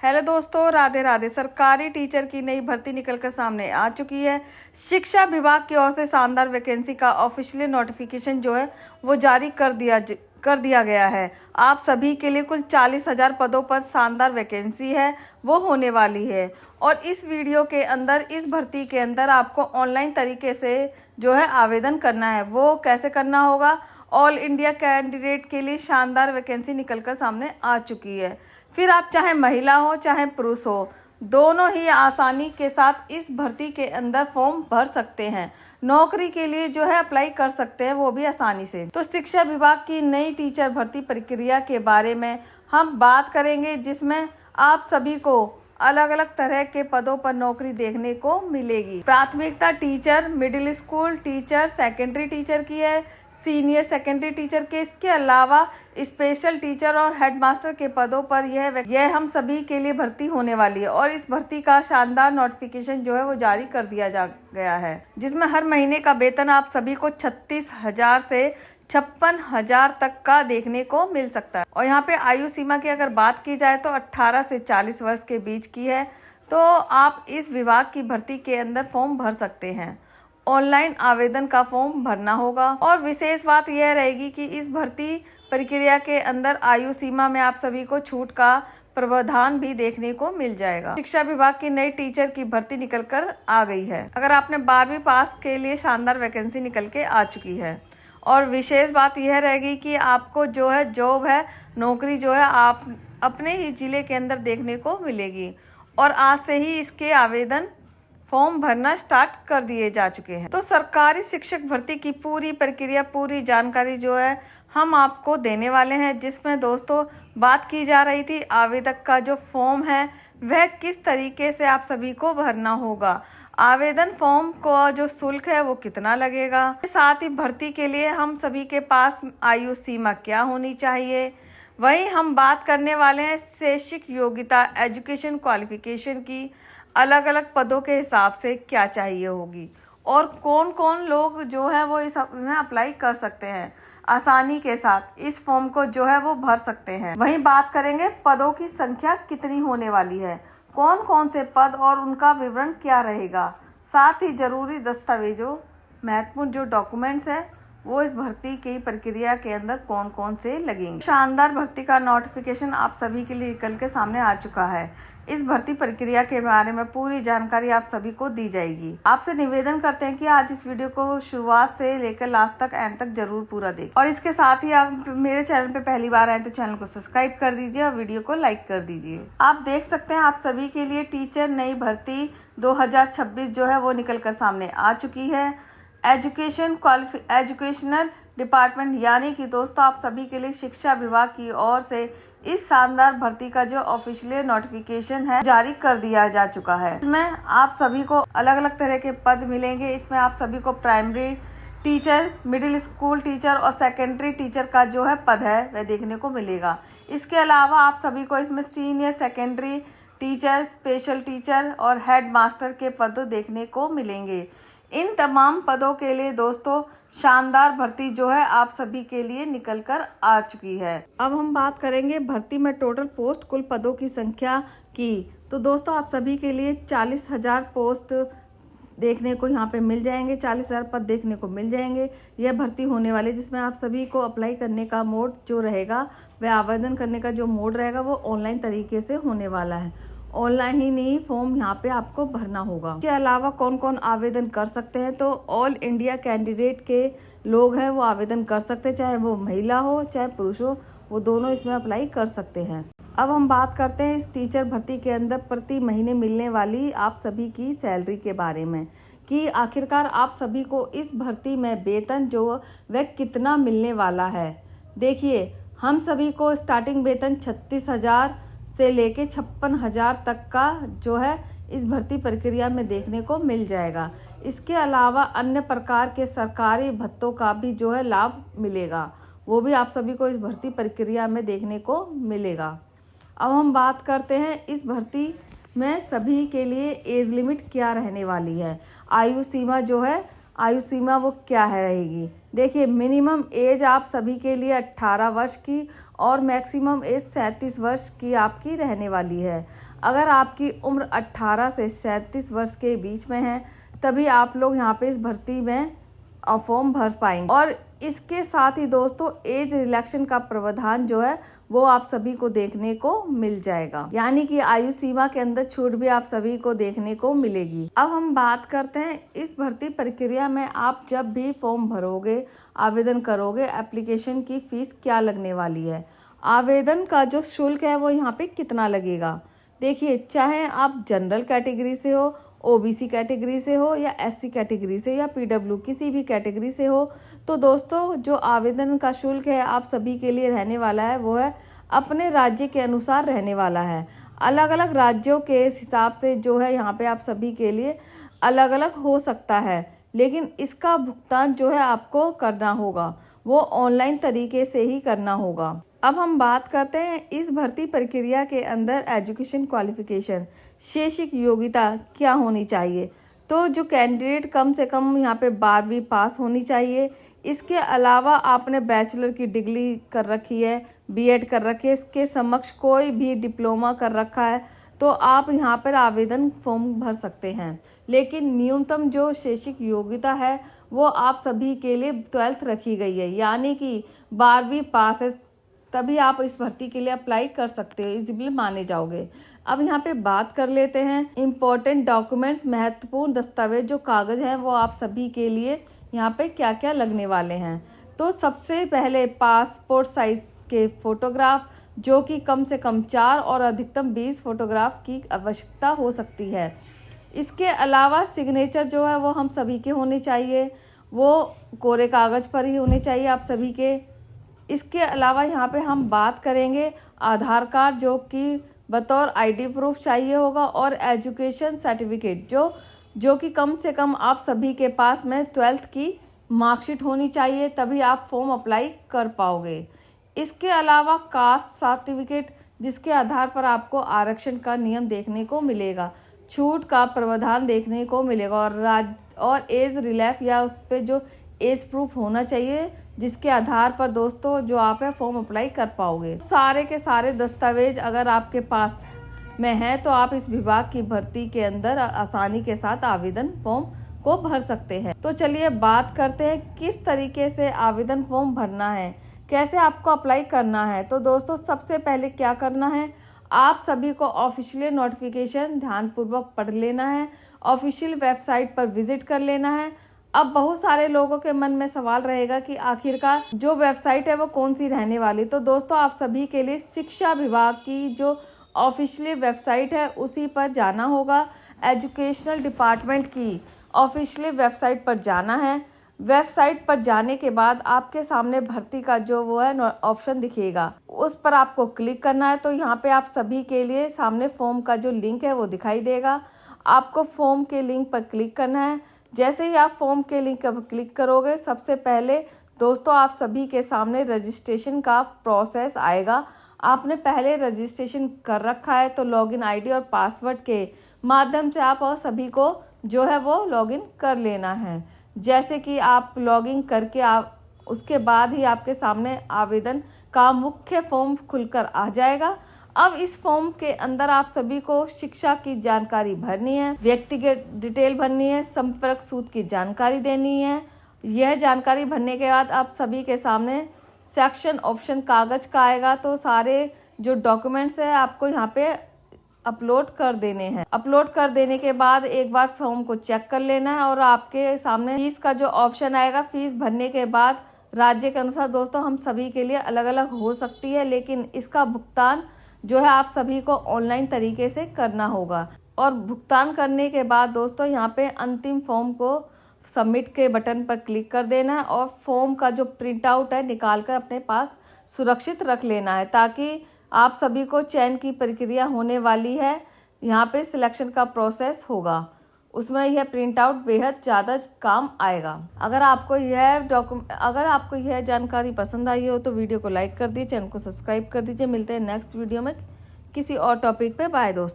Hello दोस्तों, राधे राधे। सरकारी teacher की नई भर्ती निकलकर सामने आ चुकी है। शिक्षा विभाग की ओर से शानदार वैकेंसी का ऑफिशियल नोटिफिकेशन जो है वो जारी कर दिया गया है। आप सभी के लिए कुल 40,000 पदों पर शानदार वैकेंसी है वो होने वाली है। और इस वीडियो के अंदर इस भर्ती के अंदर आपको ऑनलाइन तरीके से जो है आवेदन करना है। वो कैसे करना होगा? ऑल इंडिया कैंडिडेट के लिए शानदार वैकेंसी निकलकर सामने आ चुकी है। फिर आप चाहे महिला हो चाहे पुरुष हो, दोनों ही आसानी के साथ इस भर्ती के अंदर फॉर्म भर सकते हैं। नौकरी के लिए जो है अप्लाई कर सकते हैं, वो भी आसानी से। तो शिक्षा विभाग की नई टीचर भर्ती प्रक्रिया के बारे में हम बात करेंगे, जिसमें आप सभी को अलग अलग तरह के पदों पर नौकरी देखने को मिलेगी। प्राथमिकता teacher, middle school teacher, secondary teacher की है, सीनियर सेकेंडरी टीचर के, इसके अलावा स्पेशल टीचर और हेडमास्टर के पदों पर यह हम सभी के लिए भर्ती होने वाली है। और इस भर्ती का शानदार नोटिफिकेशन जो है वो जारी कर दिया गया है, जिसमें हर महीने का वेतन आप सभी को 36,000 से 56,000 तक का देखने को मिल सकता है। और यहाँ पे आयु सीमा की अगर बात की जाए तो 18 से 40 वर्ष के बीच की है। तो आप इस विभाग की भर्ती के अंदर फॉर्म भर सकते हैं। ऑनलाइन आवेदन का फॉर्म भरना होगा। और विशेष बात यह रहेगी कि इस भर्ती प्रक्रिया के अंदर आयु सीमा में आप सभी को छूट का प्रावधान भी देखने को मिल जाएगा। शिक्षा विभाग की नई टीचर की भर्ती निकल कर आ गई है। अगर आपने 12वीं पास के लिए शानदार वैकेंसी निकल के आ चुकी है। और विशेष बात यह रहेगी कि आपको जो है जॉब है, नौकरी जो है आप अपने ही जिले के अंदर देखने को मिलेगी। और आज से ही इसके आवेदन फॉर्म भरना स्टार्ट कर दिए जा चुके हैं। तो सरकारी शिक्षक भर्ती की पूरी प्रक्रिया, पूरी जानकारी जो है हम आपको देने वाले हैं, जिसमें दोस्तों बात की जा रही थी आवेदक का जो फॉर्म है वह किस तरीके से आप सभी को भरना होगा। आवेदन फॉर्म को जो शुल्क है वो कितना लगेगा, साथ ही भर्ती के लिए हम सभी के पास आयु सीमा क्या होनी चाहिए। वहीं हम बात करने वाले हैं शैक्षिक योग्यता, एजुकेशन क्वालिफिकेशन की, अलग अलग पदों के हिसाब से क्या चाहिए होगी और कौन कौन लोग जो है वो इस में अप्लाई कर सकते हैं। आसानी के साथ इस फॉर्म को जो है वो भर सकते हैं। वहीं बात करेंगे पदों की संख्या कितनी होने वाली है, कौन कौन से पद और उनका विवरण क्या रहेगा, साथ ही जरूरी दस्तावेजों, महत्वपूर्ण जो डॉक्यूमेंट्स है वो इस भर्ती की प्रक्रिया के अंदर कौन कौन से लगेंगे। शानदार भर्ती का नोटिफिकेशन आप सभी के लिए निकल के सामने आ चुका है। इस भर्ती प्रक्रिया के बारे में पूरी जानकारी आप सभी को दी जाएगी। आपसे निवेदन करते हैं कि आज इस वीडियो को शुरुआत से लेकर लास्ट तक, एंड तक जरूर पूरा देखें। और इसके साथ ही आप मेरे चैनल पे पहली बार आए तो चैनल को सब्सक्राइब कर दीजिए और वीडियो को लाइक कर दीजिए। आप देख सकते हैं आप सभी के लिए टीचर नई भर्ती 2026 जो है वो निकल कर सामने आ चुकी है। एजुकेशनल डिपार्टमेंट यानी कि दोस्तों आप सभी के लिए शिक्षा विभाग की ओर से इस शानदार भर्ती का जो ऑफिशियल नोटिफिकेशन है जारी कर दिया जा चुका है। इसमें आप सभी को अलग अलग तरह के पद मिलेंगे। इसमें आप सभी को primary teacher, middle school teacher और सेकेंडरी टीचर का जो है पद है वह देखने को मिलेगा। इसके अलावा आप सभी को इसमें senior secondary teacher, special teacher और हेड मास्टर के पद देखने को मिलेंगे। इन तमाम पदों के लिए दोस्तों शानदार भर्ती जो है आप सभी के लिए निकल कर आ चुकी है। अब हम बात करेंगे भर्ती में टोटल पोस्ट, कुल पदों की संख्या की। तो दोस्तों आप सभी के लिए 40,000 पोस्ट देखने को यहाँ पे मिल जाएंगे, 40,000 पद देखने को मिल जाएंगे। यह भर्ती होने वाली, जिसमें आप सभी को अप्लाई करने का मोड जो रहेगा वह आवेदन करने का जो मोड रहेगा वो ऑनलाइन तरीके से होने वाला है। ऑनलाइन ही नहीं, फॉर्म यहाँ पे आपको भरना होगा। इसके अलावा कौन कौन आवेदन कर सकते हैं, तो ऑल इंडिया कैंडिडेट के लोग हैं वो आवेदन कर सकते हैं, चाहे वो महिला हो चाहे पुरुष हो, वो दोनों इसमें अप्लाई कर सकते हैं। अब हम बात करते हैं इस टीचर भर्ती के अंदर प्रति महीने मिलने वाली आप सभी की सैलरी के बारे में, कि आखिरकार आप सभी को इस भर्ती में वेतन जो वह कितना मिलने वाला है। देखिए, हम सभी को स्टार्टिंग वेतन 36,000 से लेके 56,000 तक का जो है इस भर्ती प्रक्रिया में देखने को मिल जाएगा। इसके अलावा अन्य प्रकार के सरकारी भत्तों का भी जो है लाभ मिलेगा, वो भी आप सभी को इस भर्ती प्रक्रिया में देखने को मिलेगा। अब हम बात करते हैं इस भर्ती में सभी के लिए एज लिमिट क्या रहने वाली है। आयु सीमा जो है आयु सीमा वो क्या है रहेगी। देखिए, मिनिमम एज आप सभी के लिए 18 वर्ष की और मैक्सिमम एज 37 वर्ष की आपकी रहने वाली है। अगर आपकी उम्र 18 से 37 वर्ष के बीच में है तभी आप लोग यहाँ पे इस भर्ती में फॉर्म भर पाएंगे। और इसके साथ ही दोस्तों एज रिलैक्सेशन का प्रावधान जो है वो आप सभी को देखने को मिल जाएगा, यानी कि आयु सीमा के अंदर छूट भी आप सभी को देखने को मिलेगी। अब हम बात करते हैं इस भर्ती प्रक्रिया में आप जब भी फॉर्म भरोगे, आवेदन करोगे, एप्लीकेशन की फीस क्या लगने वाली है। आवेदन का जो शुल्क है वो यहाँ पे कितना लगेगा। देखिए, चाहे आप जनरल कैटेगरी से हो, ओबीसी कैटेगरी से हो या एससी कैटेगरी से या पीडब्ल्यू किसी भी कैटेगरी से हो, तो दोस्तों जो आवेदन का शुल्क है आप सभी के लिए रहने वाला है वो है अपने राज्य के अनुसार रहने वाला है। अलग अलग राज्यों के हिसाब से जो है यहाँ पे आप सभी के लिए अलग अलग हो सकता है, लेकिन इसका भुगतान जो है आपको करना होगा वो ऑनलाइन तरीके से ही करना होगा। अब हम बात करते हैं इस भर्ती प्रक्रिया के अंदर एजुकेशन क्वालिफिकेशन, शैक्षिक योग्यता क्या होनी चाहिए। तो जो कैंडिडेट कम से कम यहाँ पे 12वीं पास होनी चाहिए। इसके अलावा आपने बैचलर की डिग्री कर रखी है, बीएड कर रखी है, इसके समक्ष कोई भी डिप्लोमा कर रखा है तो आप यहाँ पर आवेदन फॉर्म भर सकते हैं। लेकिन न्यूनतम जो शैक्षिक योग्यता है वो आप सभी के लिए 12th रखी गई है, यानी कि 12वीं पास है तभी आप इस भर्ती के लिए अप्लाई कर सकते हो, एलिजिबल माने जाओगे। अब यहाँ पे बात कर लेते हैं इम्पोर्टेंट डॉक्यूमेंट्स, महत्वपूर्ण दस्तावेज जो कागज़ हैं वो आप सभी के लिए यहाँ पे क्या क्या लगने वाले हैं। तो सबसे पहले पासपोर्ट साइज के फोटोग्राफ जो कि कम से कम 4 और अधिकतम 20 फोटोग्राफ की आवश्यकता हो सकती है। इसके अलावा सिग्नेचर जो है वो हम सभी के होने चाहिए, वो कोरे कागज़ पर ही होने चाहिए आप सभी के। इसके अलावा यहाँ पे हम बात करेंगे आधार कार्ड जो कि बतौर आईडी प्रूफ चाहिए होगा और एजुकेशन सर्टिफिकेट जो कि कम से कम आप सभी के पास में 12th की मार्कशीट होनी चाहिए तभी आप फॉर्म अप्लाई कर पाओगे। इसके अलावा कास्ट सर्टिफिकेट जिसके आधार पर आपको आरक्षण का नियम देखने को मिलेगा, छूट का प्रावधान देखने को मिलेगा और एज रिलीफ या उस पर जो एज प्रूफ होना चाहिए जिसके आधार पर दोस्तों जो आप है फॉर्म अप्लाई कर पाओगे। सारे के सारे दस्तावेज अगर आपके पास में है तो आप इस विभाग की भर्ती के अंदर आसानी के साथ आवेदन फॉर्म को भर सकते हैं। तो चलिए बात करते हैं किस तरीके से आवेदन फॉर्म भरना है, कैसे आपको अप्लाई करना है। तो दोस्तों सबसे पहले क्या करना है, आप सभी को ऑफिशियल नोटिफिकेशन ध्यानपूर्वक पढ़ लेना है, ऑफिशियल वेबसाइट पर विजिट कर लेना है। अब बहुत सारे लोगों के मन में सवाल रहेगा कि आखिरकार जो वेबसाइट है वो कौन सी रहने वाली। तो दोस्तों आप सभी के लिए शिक्षा विभाग की जो ऑफिशियल वेबसाइट है उसी पर जाना होगा। एजुकेशनल डिपार्टमेंट की ऑफिशियल वेबसाइट पर जाना है। वेबसाइट पर जाने के बाद आपके सामने भर्ती का जो वो है ऑप्शन दिखेगा, उस पर आपको क्लिक करना है। तो यहाँ पे आप सभी के लिए सामने फॉर्म का जो लिंक है वो दिखाई देगा, आपको फॉर्म के लिंक पर क्लिक करना है। जैसे ही आप फॉर्म के लिंक पर क्लिक करोगे सबसे पहले दोस्तों आप सभी के सामने रजिस्ट्रेशन का प्रोसेस आएगा। आपने पहले रजिस्ट्रेशन कर रखा है तो लॉगिन आईडी और पासवर्ड के माध्यम से आप और सभी को जो है वो लॉगिन कर लेना है। जैसे कि आप लॉगिन करके आप उसके बाद ही आपके सामने आवेदन का मुख्य फॉर्म खुलकर आ जाएगा। अब इस फॉर्म के अंदर आप सभी को शिक्षा की जानकारी भरनी है, व्यक्तिगत डिटेल भरनी है, संपर्क सूत्र की जानकारी देनी है। यह जानकारी भरने के बाद आप सभी के सामने सेक्शन ऑप्शन कागज का आएगा, तो सारे जो डॉक्यूमेंट्स है आपको यहाँ पे अपलोड कर देने हैं। अपलोड कर देने के बाद एक बार फॉर्म को चेक कर लेना है और आपके सामने फीस का जो ऑप्शन आएगा, फीस भरने के बाद राज्य के अनुसार दोस्तों हम सभी के लिए अलग अलग हो सकती है, लेकिन इसका भुगतान जो है आप सभी को ऑनलाइन तरीके से करना होगा। और भुगतान करने के बाद दोस्तों यहाँ पे अंतिम फॉर्म को सबमिट के बटन पर क्लिक कर देना है और फॉर्म का जो प्रिंट आउट है निकाल कर अपने पास सुरक्षित रख लेना है, ताकि आप सभी को चयन की प्रक्रिया होने वाली है, यहाँ पे सिलेक्शन का प्रोसेस होगा, उसमें यह प्रिंट आउट बेहद ज़्यादा काम आएगा। अगर आपको यह जानकारी पसंद आई हो तो वीडियो को लाइक कर दीजिए, चैनल को सब्सक्राइब कर दीजिए। मिलते हैं नेक्स्ट वीडियो में किसी और टॉपिक पे। बाय दोस्तों।